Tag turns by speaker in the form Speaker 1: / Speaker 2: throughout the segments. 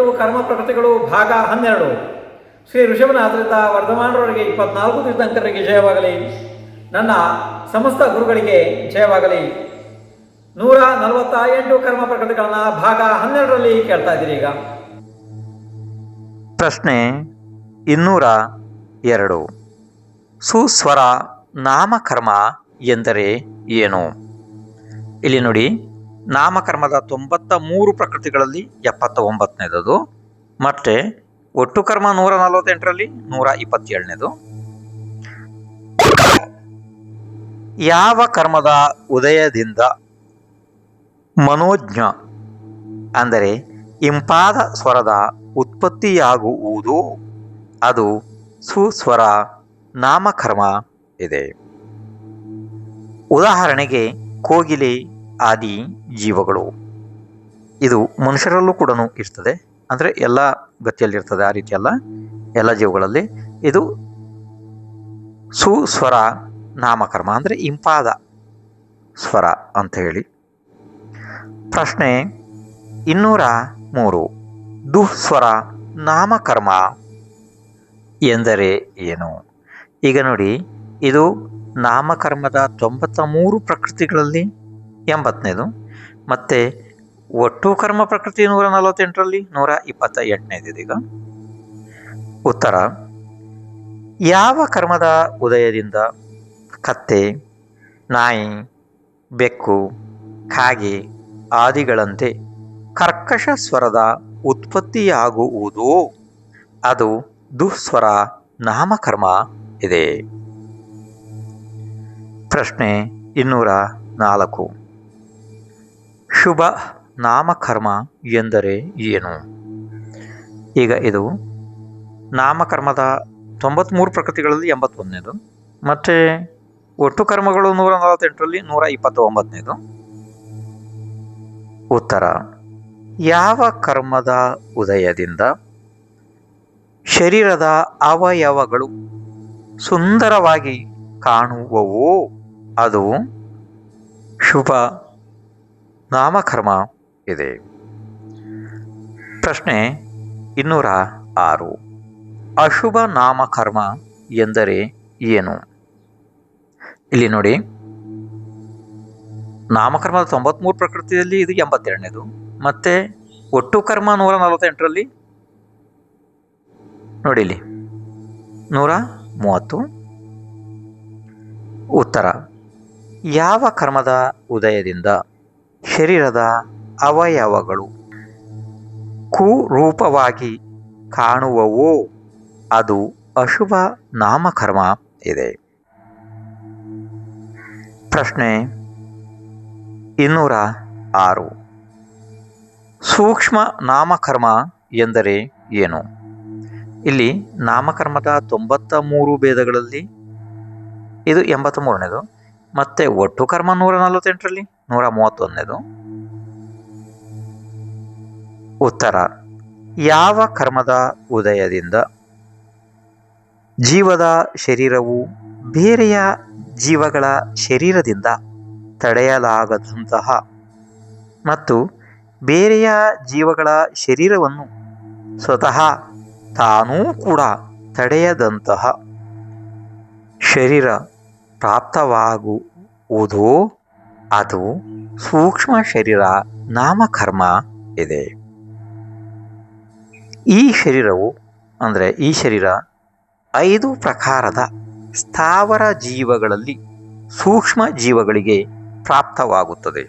Speaker 1: 28 ಕರ್ಮ ಪ್ರಕೃತಿಗಳು ಭಾಗ 12. ಶ್ರೀ ಋಷಭನಾಥರಿಂದ ವರ್ಧಮಾನರವರಿಗೆ 24 ತೀರ್ಥಂಕರರಿಗೆ ಜಯವಾಗಲಿ. ನನ್ನ ಸಮಸ್ತ ಗುರುಗಳಿಗೆ ಜಯವಾಗಲಿ. 148 ಕರ್ಮ ಪ್ರಕೃತಿಗಳನ್ನು ಭಾಗ 12ರಲ್ಲಿ ಕೇಳ್ತಾ ಇದ್ದೀರಿ. ಈಗ
Speaker 2: ಪ್ರಶ್ನೆ 202. ಸುಸ್ವರ ನಾಮಕರ್ಮ ಎಂದರೆ ಏನು? ಇಲ್ಲಿ ನೋಡಿ, ನಾಮಕರ್ಮದ 93 ಪ್ರಕೃತಿಗಳಲ್ಲಿ 79ನೇದು, ಮತ್ತೆ ಒಟ್ಟು ಕರ್ಮ 148ರಲ್ಲಿ 127ನೇದು. ಯಾವ ಕರ್ಮದ ಉದಯದಿಂದ ಮನೋಜ್ಞ ಅಂದರೆ ಇಂಪಾದ ಸ್ವರದ ಉತ್ಪತ್ತಿಯಾಗುವುದು ಅದು ಸುಸ್ವರ ನಾಮಕರ್ಮ ಇದೆ. ಉದಾಹರಣೆಗೆ ಕೋಗಿಲೆ ಆದಿ ಜೀವಗಳು. ಇದು ಮನುಷ್ಯರಲ್ಲೂ ಕೂಡ ಇರ್ತದೆ, ಅಂದರೆ ಎಲ್ಲ ಗತಿಯಲ್ಲಿರ್ತದೆ, ಆ ರೀತಿ ಅಲ್ಲ, ಎಲ್ಲ ಜೀವಗಳಲ್ಲಿ ಇದು ಸುಸ್ವರ ನಾಮಕರ್ಮ, ಅಂದರೆ ಇಂಪಾದ ಸ್ವರ ಅಂತ ಹೇಳಿ. ಪ್ರಶ್ನೆ 203. ದುಸ್ವರ ನಾಮಕರ್ಮ ಎಂದರೆ ಏನು? ಈಗ ನೋಡಿ, ಇದು ನಾಮಕರ್ಮದ 93 ಪ್ರಕೃತಿಗಳಲ್ಲಿ 80ನೇದು, ಮತ್ತು ಒಟ್ಟು ಕರ್ಮ ಪ್ರಕೃತಿ 148ರಲ್ಲಿ 128ನೇದು. ಈಗ ಉತ್ತರ: ಯಾವ ಕರ್ಮದ ಉದಯದಿಂದ ಕತ್ತೆ, ನಾಯಿ, ಬೆಕ್ಕು, ಕಾಗೆ ಆದಿಗಳಂತೆ ಕರ್ಕಶ ಸ್ವರದ ಉತ್ಪತ್ತಿಯಾಗುವುದು ಅದು ದುಸ್ವರ ನಾಮಕರ್ಮ ಇದೆ. ಪ್ರಶ್ನೆ 204. ಶುಭ ನಾಮಕರ್ಮ ಎಂದರೆ ಏನು? ಈಗ ಇದು ನಾಮಕರ್ಮದ 93 ಪ್ರಕೃತಿಗಳಲ್ಲಿ 81ನೇದು, ಮತ್ತು ಒಟ್ಟು ಕರ್ಮಗಳು 148ರಲ್ಲಿ 129ನೇದು. ಉತ್ತರ: ಯಾವ ಕರ್ಮದ ಉದಯದಿಂದ ಶರೀರದ ಅವಯವಗಳು ಸುಂದರವಾಗಿ ಕಾಣುವವೋ ಅದು ಶುಭ ನಾಮಕರ್ಮ ಇದೆ. ಪ್ರಶ್ನೆ 206. ಅಶುಭ ನಾಮಕರ್ಮ ಎಂದರೆ ಏನು? ಇಲ್ಲಿ ನೋಡಿ, ನಾಮಕರ್ಮದ 93 ಪ್ರಕೃತಿಯಲ್ಲಿ ಇದು 82ನೇದು, ಮತ್ತೆ ಒಟ್ಟು ಕರ್ಮ 148ರಲ್ಲಿ ನೋಡಿ ಇಲ್ಲಿ 130. ಉತ್ತರ: ಯಾವ ಕರ್ಮದ ಉದಯದಿಂದ ಶರೀರದ ಅವಯವಗಳು ಕುರೂಪವಾಗಿ ಕಾಣುವವೋ ಅದು ಅಶುಭ ನಾಮಕರ್ಮ ಇದೆ. ಪ್ರಶ್ನೆ 206. ಸೂಕ್ಷ್ಮ ನಾಮಕರ್ಮ ಎಂದರೆ ಏನು? ಇಲ್ಲಿ ನಾಮಕರ್ಮದ 93 ಭೇದಗಳಲ್ಲಿ ಇದು 83ನೇದು, ಮತ್ತು ಒಟ್ಟು ಕರ್ಮ 148ರಲ್ಲಿ 131ನೇದು. ಉತ್ತರ: ಯಾವ ಕರ್ಮದ ಉದಯದಿಂದ ಜೀವದ ಶರೀರವು ಬೇರೆಯ ಜೀವಗಳ ಶರೀರದಿಂದ ತಡೆಯಲಾಗದಂತಹ ಮತ್ತು ಬೇರೆಯ ಜೀವಗಳ ಶರೀರವನ್ನು ಸ್ವತಃ ತಾನೂ ಕೂಡ ತಡೆಯದಂತಹ ಶರೀರ ಪ್ರಾಪ್ತವಾಗುವುದೋ ಅದು ಸೂಕ್ಷ್ಮ ಶರೀರ ನಾಮಕರ್ಮ ಇದೆ. ಈ ಶರೀರವು ಅಂದರೆ ಈ ಶರೀರ 5 ಪ್ರಕಾರದ ಸ್ಥಾವರ ಜೀವಗಳಲ್ಲಿ ಸೂಕ್ಷ್ಮ ಜೀವಗಳಿಗೆ ಪ್ರಾಪ್ತವಾಗುತ್ತದೆ.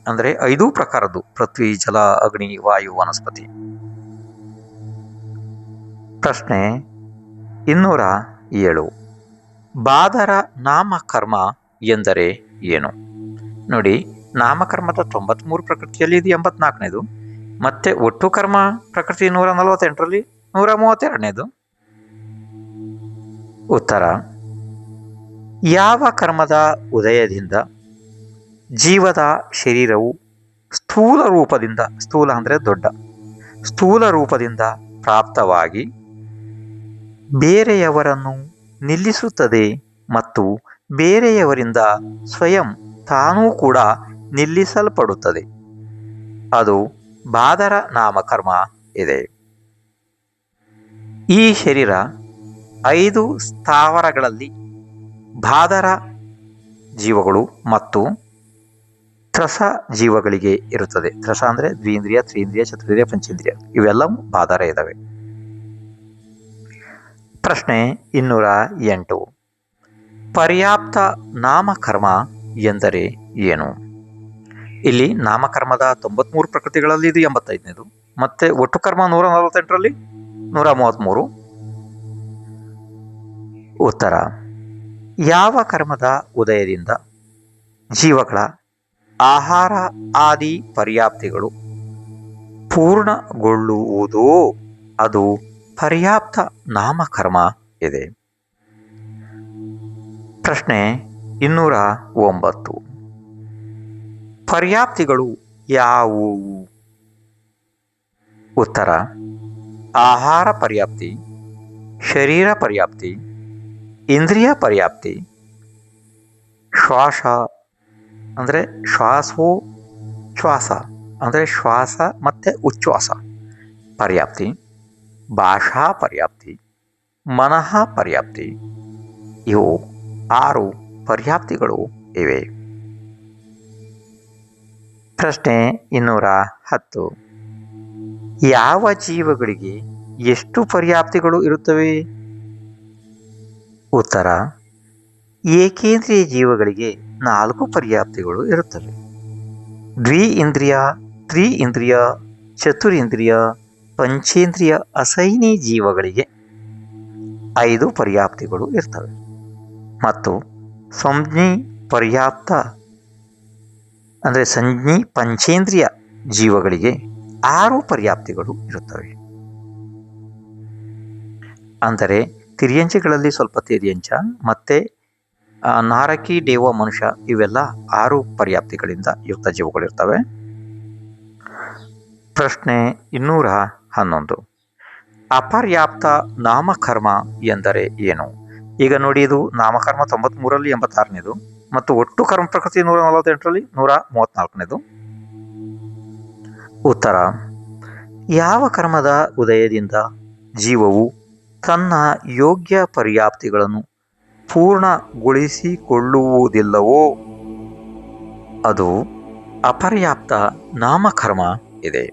Speaker 2: ಅಂದರೆ 5 ಪ್ರಕಾರದ್ದು: ಪೃಥ್ವಿ, ಜಲ, ಅಗ್ನಿ, ವಾಯು, ವನಸ್ಪತಿ. ಪ್ರಶ್ನೆ 207. ಬಾದರ ನಾಮಕರ್ಮ ಎಂದರೆ ಏನು? ನೋಡಿ, ನಾಮಕರ್ಮದ 93 ಪ್ರಕೃತಿಯಲ್ಲಿ ಇದು 84ನೇದು, ಮತ್ತೆ ಒಟ್ಟು ಕರ್ಮ ಪ್ರಕೃತಿ 148ರಲ್ಲಿ 132ನೇದು. ಉತ್ತರ: ಯಾವ ಕರ್ಮದ ಉದಯದಿಂದ ಜೀವದ ಶರೀರವು ಸ್ಥೂಲ ರೂಪದಿಂದ, ಸ್ಥೂಲ ಅಂದರೆ ದೊಡ್ಡ, ಸ್ಥೂಲ ರೂಪದಿಂದ ಪ್ರಾಪ್ತವಾಗಿ ಬೇರೆಯವರನ್ನು ನಿಲ್ಲಿಸುತ್ತದೆ ಮತ್ತು ಬೇರೆಯವರಿಂದ ಸ್ವಯಂ ತಾನೂ ಕೂಡ ನಿಲ್ಲಿಸಲ್ಪಡುತ್ತದೆ ಅದು ಬಾದರ ನಾಮಕರ್ಮ ಇದೆ. ಈ ಶರೀರ 5 ಸ್ಥಾವರಗಳಲ್ಲಿ ಬಾದರ ಜೀವಗಳು ಮತ್ತು ತ್ರಸ ಜೀವಗಳಿಗೆ ಇರುತ್ತದೆ. ತ್ರಸ ಅಂದರೆ ದ್ವಿಂದ್ರಿಯ, ತ್ರೀಂದ್ರಿಯ, ಚತುರಿಂದ್ರಿಯ, ಪಂಚೇಂದ್ರಿಯ ಇವೆಲ್ಲವೂ ಬಾದರ ಇದ್ದಾವೆ. ಪ್ರಶ್ನೆ 208. ಪರ್ಯಾಪ್ತ ನಾಮಕರ್ಮ ಎಂದರೆ ಏನು? ಇಲ್ಲಿ ನಾಮಕರ್ಮದ 93 ಪ್ರಕೃತಿಗಳಲ್ಲಿ ಇದು 85ನೇದು. ಮತ್ತೆ ಒಟ್ಟು ಕರ್ಮ 148ರಲ್ಲಿ 133. ಉತ್ತರ: ಯಾವ ಕರ್ಮದ ಉದಯದಿಂದ ಜೀವಗಳ ಆಹಾರ ಆದಿ ಪರ್ಯಾಪ್ತಿಗಳು ಪೂರ್ಣಗೊಳ್ಳುವುದೋ ಅದು ಪರ್ಯಾಪ್ತ ನಾಮಕರ್ಮ ಇದೆ. ಪ್ರಶ್ನೆ 209. ಪರ್ಯಾಪ್ತಿಗಳು ಯಾವುವು? ಉತ್ತರ: ಆಹಾರ ಪರ್ಯಾಪ್ತಿ, ಶರೀರ ಪರ್ಯಾಪ್ತಿ, ಇಂದ್ರಿಯ ಪರ್ಯಾಪ್ತಿ, ಶ್ವಾಸ ಅಂದರೆ ಶ್ವಾಸೋಚ್ಛ್ವಾಸ ಅಂದರೆ ಶ್ವಾಸ ಮತ್ತು ಉಚ್ಛ್ವಾಸ ಪರ್ಯಾಪ್ತಿ, ಭಾಷಾ ಪರ್ಯಾಪ್ತಿ, ಮನಃ ಪರ್ಯಾಪ್ತಿ. ಇವು 6 ಪರ್ಯಾಪ್ತಿಗಳು ಇವೆ. ಪ್ರಶ್ನೆ 210. ಯಾವ ಜೀವಗಳಿಗೆ ಎಷ್ಟು ಪರ್ಯಾಪ್ತಿಗಳು ಇರುತ್ತವೆ? ಉತ್ತರ: ಏಕೇಂದ್ರಿಯ ಜೀವಗಳಿಗೆ 4 ಪರ್ಯಾಪ್ತಿಗಳು ಇರುತ್ತವೆ. ದ್ವಿಇಂದ್ರಿಯ, ತ್ರಿಇಂದ್ರಿಯ, ಚತುರಿಂದ್ರಿಯ, ಪಂಚೇಂದ್ರಿಯ ಅಸೈನಿ ಜೀವಗಳಿಗೆ 5 ಪರ್ಯಾಪ್ತಿಗಳು ಇರ್ತವೆ ಮತ್ತು ಸಂಜ್ಞಿ ಪರ್ಯಾಪ್ತ ಅಂದರೆ ಸಂಜ್ಞಿ ಪಂಚೇಂದ್ರಿಯ ಜೀವಗಳಿಗೆ 6 ಪರ್ಯಾಪ್ತಿಗಳು ಇರುತ್ತವೆ. ಅಂದರೆ ತಿರ್ಯಂಚಗಳಲ್ಲಿ ಸ್ವಲ್ಪ ತಿರ್ಯಂಚ ಮತ್ತು ನಾರಕಿ, ದೇವ, ಮನುಷ್ಯ ಇವೆಲ್ಲ 6 ಪರ್ಯಾಪ್ತಿಗಳಿಂದ ಯುಕ್ತ ಜೀವಗಳಿರ್ತವೆ. ಪ್ರಶ್ನೆ 211. ಅಪರ್ಯಾಪ್ತ ನಾಮಕರ್ಮ ಎಂದರೆ ಏನು? ಈಗ ನೋಡಿ, ಇದು ನಾಮಕರ್ಮ 93ರಲ್ಲಿ 86ನೇದು ಮತ್ತು ಒಟ್ಟು ಕರ್ಮ ಪ್ರಕೃತಿ 148ರಲ್ಲಿ 134ನೇದು. ಉತ್ತರ: ಯಾವ ಕರ್ಮದ ಉದಯದಿಂದ ಜೀವವು ತನ್ನ ಯೋಗ್ಯ ಪರ್ಯಾಪ್ತಿಗಳನ್ನು ಪೂರ್ಣಗೊಳಿಸಿಕೊಳ್ಳುವುದಿಲ್ಲವೋ ಅದು ಅಪರ್ಯಾಪ್ತ ನಾಮಕರ್ಮ ಇದೆ.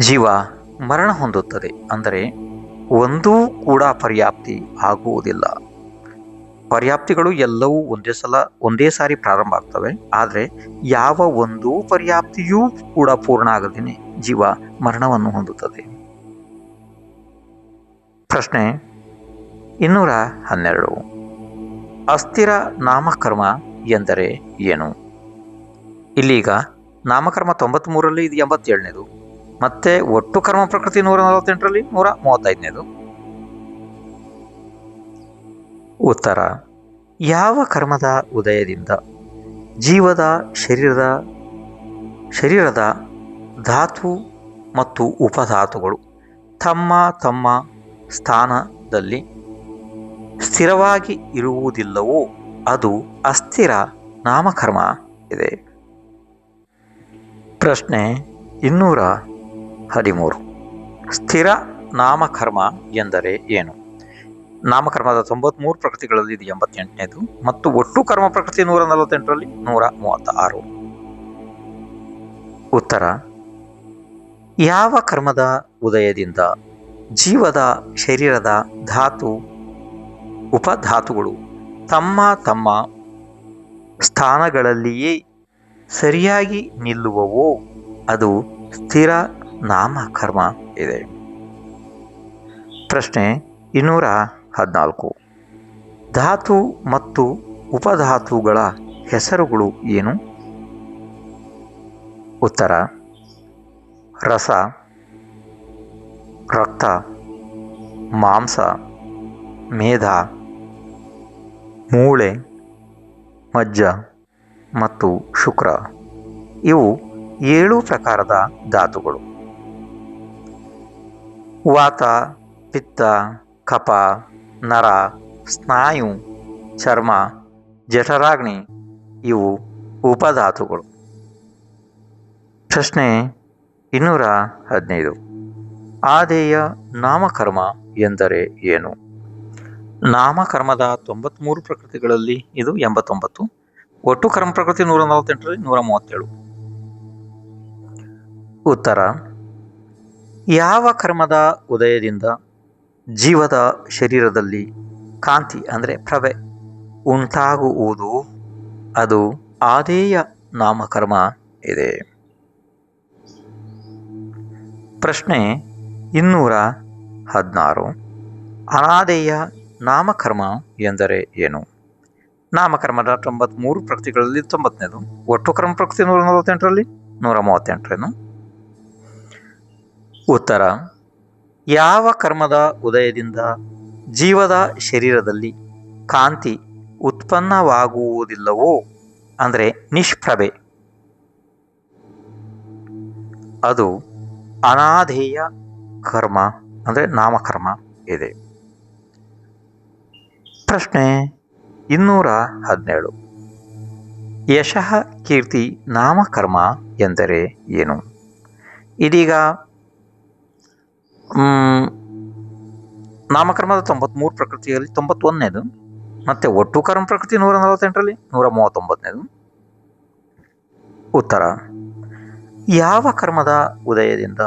Speaker 2: ಜೀವ ಮರಣ ಹೊಂದುತ್ತದೆ, ಅಂದರೆ ಒಂದೂ ಕೂಡ ಪರ್ಯಾಪ್ತಿ ಆಗುವುದಿಲ್ಲ. ಪರ್ಯಾಪ್ತಿಗಳು ಎಲ್ಲವೂ ಒಂದೇ ಸಾರಿ ಪ್ರಾರಂಭ ಆಗ್ತವೆ. ಆದರೆ ಯಾವ ಒಂದೂ ಪರ್ಯಾಪ್ತಿಯೂ ಕೂಡ ಪೂರ್ಣ ಆಗದೇನೆ ಜೀವ ಮರಣವನ್ನು ಹೊಂದುತ್ತದೆ. ಪ್ರಶ್ನೆ 212. ಅಸ್ಥಿರ ನಾಮಕರ್ಮ ಎಂದರೆ ಏನು? ಇಲ್ಲೀಗ ನಾಮಕರ್ಮ 93ರಲ್ಲಿ ಇದು 87ನೇದು ಮತ್ತೆ ಒಟ್ಟು ಕರ್ಮ ಪ್ರಕೃತಿ 148ರಲ್ಲಿ 135ನೇದು. ಉತ್ತರ: ಯಾವ ಕರ್ಮದ ಉದಯದಿಂದ ಜೀವದ ಶರೀರದ ಧಾತು ಮತ್ತು ಉಪಧಾತುಗಳು ತಮ್ಮ ತಮ್ಮ ಸ್ಥಾನದಲ್ಲಿ ಸ್ಥಿರವಾಗಿ ಇರುವುದಿಲ್ಲವೋ ಅದು ಅಸ್ಥಿರ ನಾಮಕರ್ಮ ಇದೆ. ಪ್ರಶ್ನೆ 213. ಸ್ಥಿರ ನಾಮಕರ್ಮ ಎಂದರೆ ಏನು? ನಾಮಕರ್ಮದ 93 ಪ್ರಕೃತಿಗಳಲ್ಲಿ ಇದು 88ನೇದು ಮತ್ತು ಒಟ್ಟು ಕರ್ಮ ಪ್ರಕೃತಿ 148ರಲ್ಲಿ 136. ಉತ್ತರ: ಯಾವ ಕರ್ಮದ ಉದಯದಿಂದ ಜೀವದ ಶರೀರದ ಧಾತು ಉಪಧಾತುಗಳು ತಮ್ಮ ತಮ್ಮ ಸ್ಥಾನಗಳಲ್ಲಿಯೇ ಸರಿಯಾಗಿ ನಿಲ್ಲುವವೋ ಅದು ಸ್ಥಿರ ನಾಮಕರ್ಮ ಇದೆ. ಪ್ರಶ್ನೆ 214. ಧಾತು ಮತ್ತು ಉಪಧಾತುಗಳ ಹೆಸರುಗಳು ಏನು? ಉತ್ತರ: ರಸ, ರಕ್ತ, ಮಾಂಸ, ಮೇಧ, ಮೂಳೆ, ಮಜ್ಜ ಮತ್ತು ಶುಕ್ರ. ಇವು 7 ಪ್ರಕಾರದ ಧಾತುಗಳು. ವಾತ, ಪಿತ್ತ, ಕಫ, ನರ, ಸ್ನಾಯು, ಚರ್ಮ, ಜಠರಾಗ್ನಿ ಇವು ಉಪಧಾತುಗಳು. ಪ್ರಶ್ನೆ 215. ಆದೇಯ ನಾಮಕರ್ಮ ಎಂದರೆ ಏನು? ನಾಮಕರ್ಮದ 93 ಪ್ರಕೃತಿಗಳಲ್ಲಿ ಇದು 89. ಒಟ್ಟು ಕರ್ಮ ಪ್ರಕೃತಿ 148ರಲ್ಲಿ 137. ಉತ್ತರ: ಯಾವ ಕರ್ಮದ ಉದಯದಿಂದ ಜೀವದ ಶರೀರದಲ್ಲಿ ಕಾಂತಿ ಅಂದರೆ ಪ್ರಭೆ ಉಂಟಾಗುವುದು ಅದು ಆದೇಯ ನಾಮಕರ್ಮ ಇದೆ. ಪ್ರಶ್ನೆ 216. ಅನಾದೇಯ ನಾಮಕರ್ಮ ಎಂದರೆ ಏನು? ನಾಮಕರ್ಮದ 93 ಪ್ರಕೃತಿಗಳಲ್ಲಿ 90ನೇದು. ಒಟ್ಟು ಕರ್ಮ ಪ್ರಕೃತಿ 148ರಲ್ಲಿ 138ರೇನು. ಉತ್ತರ: ಯಾವ ಕರ್ಮದ ಉದಯದಿಂದ ಜೀವದ ಶರೀರದಲ್ಲಿ ಕಾಂತಿ ಉತ್ಪನ್ನವಾಗುವುದಿಲ್ಲವೋ ಅಂದರೆ ನಿಷ್ಪ್ರಭೆ, ಅದು ಅನಾದೇಯ ಕರ್ಮ ಅಂದರೆ ನಾಮಕರ್ಮ ಇದೆ. ಪ್ರಶ್ನೆ 217. ಯಶಃ ಕೀರ್ತಿ ನಾಮಕರ್ಮ ಎಂದರೆ ಏನು? ಇದೀಗ ನಾಮಕರ್ಮದ 93 ಪ್ರಕೃತಿಯಲ್ಲಿ 91ನೇದು ಮತ್ತೆ ಒಟ್ಟು ಕರ್ಮ ಪ್ರಕೃತಿ 148ರಲ್ಲಿ 139ನೇದು. ಉತ್ತರ: ಯಾವ ಕರ್ಮದ ಉದಯದಿಂದ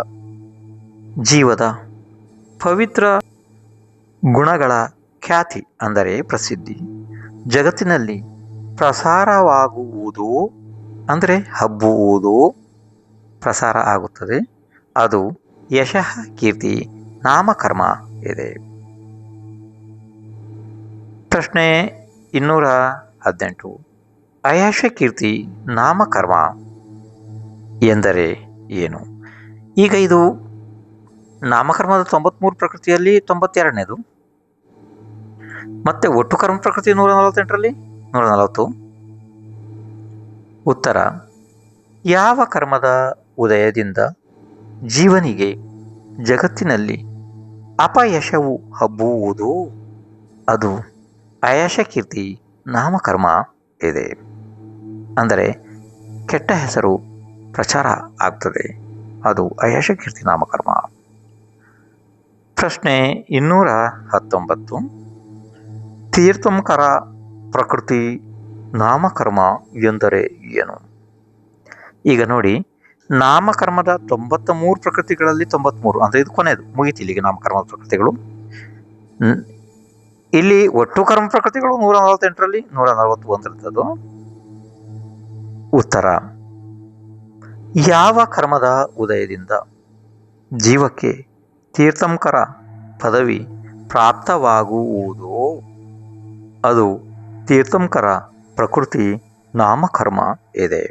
Speaker 2: ಜೀವದ ಪವಿತ್ರ ಗುಣಗಳ ಖ್ಯಾತಿ ಅಂದರೆ ಪ್ರಸಿದ್ಧಿ ಜಗತ್ತಿನಲ್ಲಿ ಪ್ರಸಾರವಾಗುವುದು ಅಂದರೆ ಹಬ್ಬುವುದು ಪ್ರಸಾರ ಆಗುತ್ತದೆ, ಅದು ಯಶಃ ಕೀರ್ತಿ ನಾಮಕರ್ಮ ಇದೆ. ಪ್ರಶ್ನೆ 218. ಅಯಶ ಕೀರ್ತಿ ನಾಮಕರ್ಮ ಎಂದರೆ ಏನು? ಈಗ ಇದು ನಾಮಕರ್ಮದ 93 ಪ್ರಕೃತಿಯಲ್ಲಿ 92ನೇದು ಮತ್ತೆ ಒಟ್ಟು ಕರ್ಮ ಪ್ರಕೃತಿ 148ರಲ್ಲಿ 140. ಉತ್ತರ: ಯಾವ ಕರ್ಮದ ಉದಯದಿಂದ ಜೀವನಿಗೆ ಜಗತ್ತಿನಲ್ಲಿ ಅಪಯಶವು ಹಬ್ಬುವುದು ಅದು ಅಯಶ ಕೀರ್ತಿ ನಾಮಕರ್ಮ ಇದೆ. ಅಂದರೆ ಕೆಟ್ಟ ಹೆಸರು ಪ್ರಚಾರ ಆಗ್ತದೆ, ಅದು ಅಯಶ ಕೀರ್ತಿ ನಾಮಕರ್ಮ. ಪ್ರಶ್ನೆ 219. ತೀರ್ಥಂಕರ ಪ್ರಕೃತಿ ನಾಮಕರ್ಮ ಎಂದರೆ ಏನು? ಈಗ ನೋಡಿ, ನಾಮಕರ್ಮದ 93 ಪ್ರಕೃತಿಗಳಲ್ಲಿ 93 ಅಂದರೆ ಇದು ಕೊನೆಯದು, ಮುಗಿತು ಇಲ್ಲಿಗೆ ನಾಮಕರ್ಮದ ಪ್ರಕೃತಿಗಳು. ಇಲ್ಲಿ ಒಟ್ಟು ಕರ್ಮ ಪ್ರಕೃತಿಗಳು 148ರಲ್ಲಿ 141. ಉತ್ತರ: ಯಾವ ಕರ್ಮದ ಉದಯದಿಂದ ಜೀವಕ್ಕೆ ತೀರ್ಥಂಕರ ಪದವಿ ಪ್ರಾಪ್ತವಾಗುವುದೋ ಅದು ತೀರ್ಥಂಕರ ಪ್ರಕೃತಿ ನಾಮಕರ್ಮ ಇದೆ.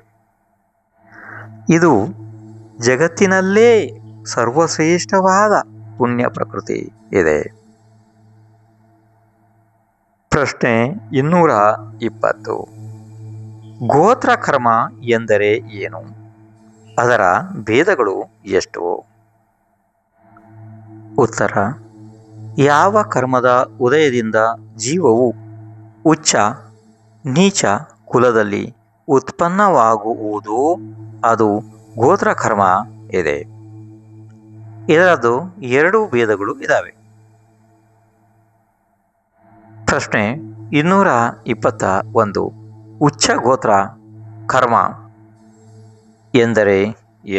Speaker 2: ಇದು ಜಗತ್ತಿನಲ್ಲೇ ಸರ್ವಶ್ರೇಷ್ಠವಾದ ಪುಣ್ಯ ಪ್ರಕೃತಿ ಇದೆ. ಪ್ರಶ್ನೆ 220. ಗೋತ್ರ ಕರ್ಮ ಎಂದರೆ ಏನು? ಅದರ ಭೇದಗಳು ಎಷ್ಟು? ಉತ್ತರ: ಯಾವ ಕರ್ಮದ ಉದಯದಿಂದ ಜೀವವು ಉಚ್ಚ ನೀಚ ಕುಲದಲ್ಲಿ ಉತ್ಪನ್ನವಾಗುವುದೋ ಅದು ಗೋತ್ರ ಕರ್ಮ ಇದೆ. ಇದರದ್ದು 2 ಭೇದಗಳು ಇದ್ದಾವೆ. ಪ್ರಶ್ನೆ 221. ಉಚ್ಚ ಗೋತ್ರ ಕರ್ಮ ಎಂದರೆ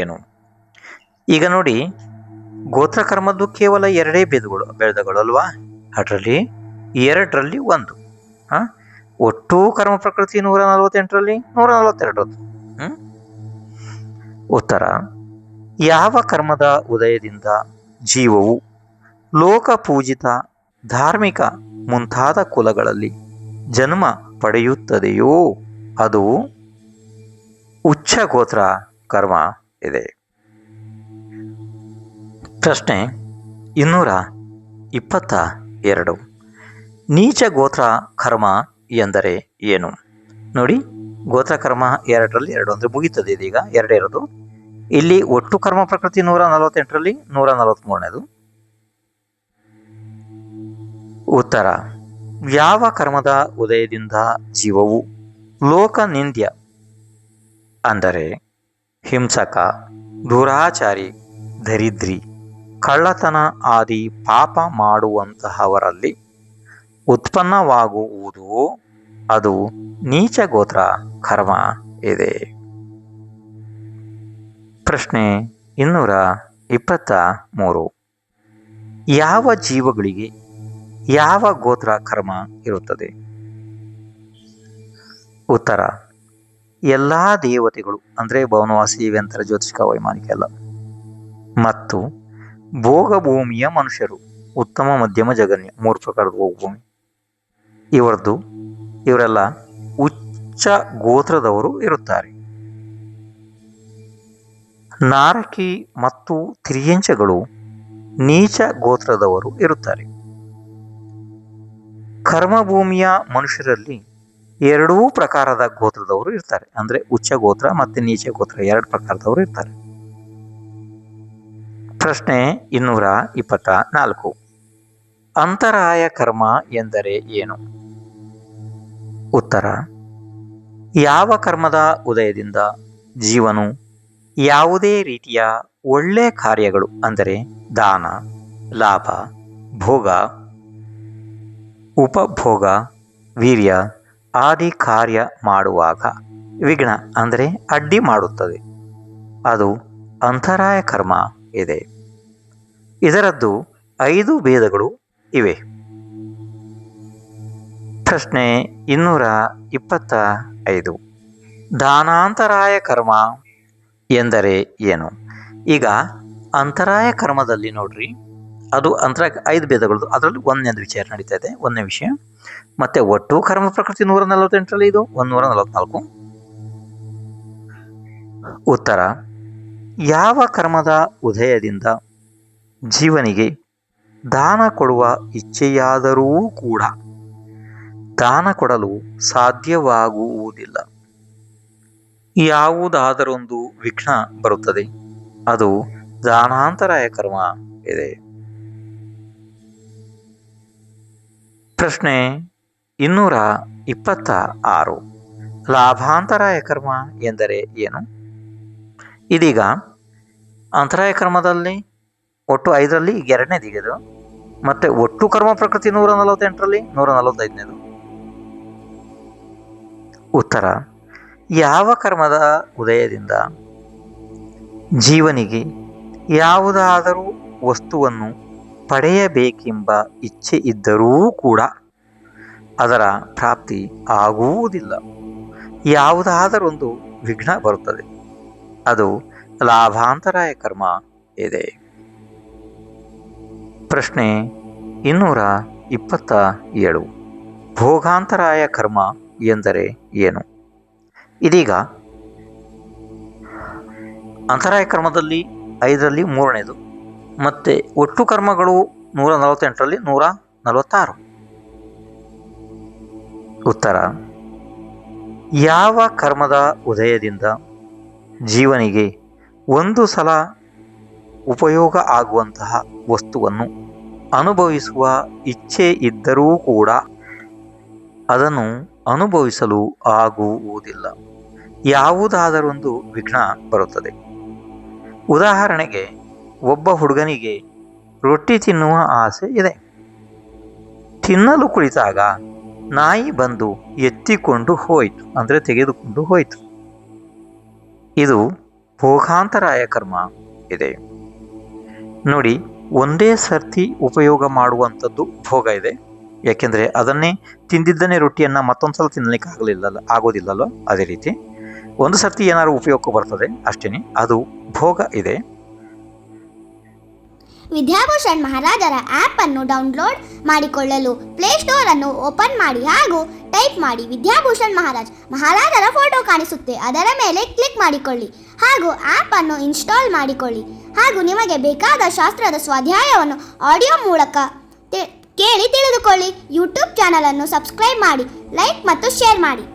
Speaker 2: ಏನು? ಈಗ ನೋಡಿ, ಗೋತ್ರ ಕರ್ಮದ್ದು ಕೇವಲ 2 ಭೇದಗಳು ಅಲ್ವಾ? ಅದರಲ್ಲಿ 2ರಲ್ಲಿ 1. ಒಟ್ಟು ಕರ್ಮ ಪ್ರಕೃತಿ 148ರಲ್ಲಿ 142. ಉತ್ತರ: ಯಾವ ಕರ್ಮದ ಉದಯದಿಂದ ಜೀವವು ಲೋಕಪೂಜಿತ ಧಾರ್ಮಿಕ ಮುಂತಾದ ಕುಲಗಳಲ್ಲಿ ಜನ್ಮ ಪಡೆಯುತ್ತದೆಯೋ ಅದು ಉಚ್ಚ ಗೋತ್ರ ಕರ್ಮ ಇದೆ. ಪ್ರಶ್ನೆ 222. ನೀಚ ಗೋತ್ರ ಕರ್ಮ ಎಂದರೆ ಏನು? ನೋಡಿ, ಗೋತ್ರ ಕರ್ಮ 2ರಲ್ಲಿ 2 ಅಂದರೆ ಮುಗೀತದೆ, ಇದೀಗ 2 ಇರೋದು. ಇಲ್ಲಿ ಒಟ್ಟು ಕರ್ಮ ಪ್ರಕೃತಿ 148ರಲ್ಲಿ 143ನೇದು. ಉತ್ತರ: ಯಾವ ಕರ್ಮದ ಉದಯದಿಂದ ಜೀವವು ಲೋಕನಿಂದ್ಯ ಅಂದರೆ ಹಿಂಸಕ, ದುರಾಚಾರಿ, ದರಿದ್ರಿ, ಕಳ್ಳತನ ಆದಿ ಪಾಪ ಮಾಡುವಂತಹವರಲ್ಲಿ ಉತ್ಪನ್ನವಾಗುವುದು ಅದು ನೀಚ ಗೋತ್ರ ಕರ್ಮ ಇದೆ. ಪ್ರಶ್ನೆ 223. ಯಾವ ಜೀವಗಳಿಗೆ ಯಾವ ಗೋತ್ರ ಕರ್ಮ ಇರುತ್ತದೆ? ಉತ್ತರ: ಎಲ್ಲ ದೇವತೆಗಳು, ಅಂದರೆ ಭವನವಾಸಿ, ವೆಂತರ, ಜ್ಯೋತಿಷ್ಕ, ವೈಮಾನಿಕ ಎಲ್ಲ, ಮತ್ತು ಭೋಗಭೂಮಿಯ ಮನುಷ್ಯರು, ಉತ್ತಮ, ಮಧ್ಯಮ, ಜಗನ್ಯ, 3 ಪ್ರಕಾರದ ಭೋಗಭೂಮಿ ಇವರೆಲ್ಲ ಉಚ್ಚ ಗೋತ್ರದವರು ಇರುತ್ತಾರೆ. ನಾರಕಿ ಮತ್ತು ತಿರ್ಯಂಚಗಳು ನೀಚ ಗೋತ್ರದವರು ಇರುತ್ತಾರೆ. ಕರ್ಮಭೂಮಿಯ ಮನುಷ್ಯರಲ್ಲಿ 2 ಪ್ರಕಾರದ ಗೋತ್ರದವರು ಇರ್ತಾರೆ, ಅಂದರೆ ಉಚ್ಚ ಗೋತ್ರ ಮತ್ತು ನೀಚ ಗೋತ್ರ 2 ಪ್ರಕಾರದವರು ಇರ್ತಾರೆ. ಪ್ರಶ್ನೆ 224. ಅಂತರಾಯ ಕರ್ಮ ಎಂದರೆ ಏನು? ಉತ್ತರ: ಯಾವ ಕರ್ಮದ ಉದಯದಿಂದ ಜೀವನು ಯಾವುದೇ ರೀತಿಯ ಒಳ್ಳೆ ಕಾರ್ಯಗಳು, ಅಂದರೆ ದಾನ, ಲಾಭ, ಭೋಗ, ಉಪಭೋಗ, ವೀರ್ಯ ಆದಿ ಕಾರ್ಯ ಮಾಡುವಾಗ ವಿಘ್ನ, ಅಂದರೆ ಅಡ್ಡಿ ಮಾಡುತ್ತದೆ, ಅದು ಅಂತರಾಯ ಕರ್ಮ ಇದೆ. ಇದರದ್ದು 5 ಭೇದಗಳು ಇವೆ. ಪ್ರಶ್ನೆ 225. ದಾನಾಂತರಾಯ ಕರ್ಮ ಎಂದರೆ ಏನು? ಈಗ ಅಂತರಾಯ ಕರ್ಮದಲ್ಲಿ ನೋಡ್ರಿ, ಅದು ಅಂತರಾಯ 5 ಭೇದಗಳದ್ದು, ಅದರಲ್ಲಿ 1ನೇದು ವಿಚಾರ ನಡೀತಾ ಇದೆ, 1ನೇ ವಿಷಯ. ಮತ್ತೆ ಒಟ್ಟು ಕರ್ಮ ಪ್ರಕೃತಿ 148ರಲ್ಲಿ ಇದು 144. ಉತ್ತರ: ಯಾವ ಕರ್ಮದ ಉದಯದಿಂದ ಜೀವನಿಗೆ ದಾನ ಕೊಡುವ ಇಚ್ಛೆಯಾದರೂ ಕೂಡ ದಾನ ಕೊಡಲು ಸಾಧ್ಯವಾಗುವುದಿಲ್ಲ, ಯಾವುದಾದರೊಂದು ವಿಘ್ನ ಬರುತ್ತದೆ, ಅದು ದಾನಾಂತರಾಯ ಕರ್ಮ ಇದೆ. ಪ್ರಶ್ನೆ 226. ಲಾಭಾಂತರಾಯ ಕರ್ಮ ಎಂದರೆ ಏನು? ಇದೀಗ ಅಂತರಾಯ ಕರ್ಮದಲ್ಲಿ ಒಟ್ಟು 5ರಲ್ಲಿ 2ನೇದು ಇದು, ಮತ್ತೆ ಒಟ್ಟು ಕರ್ಮ ಪ್ರಕೃತಿ 148ರಲ್ಲಿ 145ನೇದು. ಉತ್ತರ: ಯಾವ ಕರ್ಮದ ಉದಯದಿಂದ ಜೀವನಿಗೆ ಯಾವುದಾದರೂ ವಸ್ತುವನ್ನು ಪಡೆಯಬೇಕೆಂಬ ಇಚ್ಛೆ ಇದ್ದರೂ ಕೂಡ ಅದರ ಪ್ರಾಪ್ತಿ ಆಗುವುದಿಲ್ಲ, ಯಾವುದಾದರೊಂದು ವಿಘ್ನ ಬರುತ್ತದೆ, ಅದು ಲಾಭಾಂತರಾಯ ಕರ್ಮ ಇದೆ. ಪ್ರಶ್ನೆ 227. ಭೋಗಾಂತರಾಯ ಕರ್ಮ ಎಂದರೆ ಏನು? ಇದೀಗ ಅಂತರಾಯ ಕರ್ಮದಲ್ಲಿ 5ರಲ್ಲಿ 3ನೇದು, ಮತ್ತೆ ಒಟ್ಟು ಕರ್ಮಗಳು 148ರಲ್ಲಿ 146. ಉತ್ತರ: ಯಾವ ಕರ್ಮದ ಉದಯದಿಂದ ಜೀವನಿಗೆ ಒಂದು ಸಲ ಉಪಯೋಗ ಆಗುವಂತಹ ವಸ್ತುವನ್ನು ಅನುಭವಿಸುವ ಇಚ್ಛೆ ಇದ್ದರೂ ಕೂಡ ಅದನ್ನು ಅನುಭವಿಸಲು ಆಗುವುದಿಲ್ಲ, ಯಾವುದಾದರೊಂದು ವಿಘ್ನ ಬರುತ್ತದೆ. ಉದಾಹರಣೆಗೆ, ಒಬ್ಬ ಹುಡುಗನಿಗೆ ರೊಟ್ಟಿ ತಿನ್ನುವ ಆಸೆ ಇದೆ. ತಿನ್ನಲು ಕುಳಿತಾಗ ನಾಯಿ ಬಂದು ಎತ್ತಿಕೊಂಡು ಹೋಯಿತು, ಅಂದರೆ ತೆಗೆದುಕೊಂಡು ಹೋಯಿತು. ಇದು ಭೋಗಾಂತರಾಯ ಕರ್ಮ ಇದೆ. ನೋಡಿ, ಒಂದೇ ಸರ್ತಿ ಉಪಯೋಗ ಮಾಡುವಂಥದ್ದು ಭೋಗ ಇದೆ, ಯಾಕೆಂದರೆ ಅದನ್ನೇ ತಿಂದಿದ್ದನ್ನೇ ರೊಟ್ಟಿಯನ್ನು ಮತ್ತೊಂದು ಸಲ ತಿನ್ನಲಿಕ್ಕೆ ಆಗೋದಿಲ್ಲಲ್ಲ. ಅದೇ ರೀತಿ ಒಂದು ಸರ್ತಿ ಏನಾದ್ರು ಉಪಯೋಗಕ್ಕೆ ಬರ್ತದೆ ಅಷ್ಟೇ, ಅದು ಭೋಗ ಇದೆ.
Speaker 3: ವಿದ್ಯಾಭೂಷಣ್ ಮಹಾರಾಜರ ಆ್ಯಪ್ ಅನ್ನು ಡೌನ್ಲೋಡ್ ಮಾಡಿಕೊಳ್ಳಲು ಪ್ಲೇಸ್ಟೋರ್ ಅನ್ನು ಓಪನ್ ಮಾಡಿ ಹಾಗೂ ಟೈಪ್ ಮಾಡಿ ವಿದ್ಯಾಭೂಷಣ್ ಮಹಾರಾಜರ ಫೋಟೋ ಕಾಣಿಸುತ್ತೆ, ಅದರ ಮೇಲೆ ಕ್ಲಿಕ್ ಮಾಡಿಕೊಳ್ಳಿ ಹಾಗೂ ಆ್ಯಪ್ ಅನ್ನು ಇನ್ಸ್ಟಾಲ್ ಮಾಡಿಕೊಳ್ಳಿ. ಹಾಗೂ ನಿಮಗೆ ಬೇಕಾದ ಶಾಸ್ತ್ರದ ಸ್ವಾಧ್ಯಾಯವನ್ನು ಆಡಿಯೋ ಮೂಲಕ ಕೇಳಿ ತಿಳಿದುಕೊಳ್ಳಿ. ಯೂಟ್ಯೂಬ್ ಚಾನಲ್ ಅನ್ನು ಸಬ್ಸ್ಕ್ರೈಬ್ ಮಾಡಿ, ಲೈಕ್ ಮತ್ತು ಶೇರ್ ಮಾಡಿ.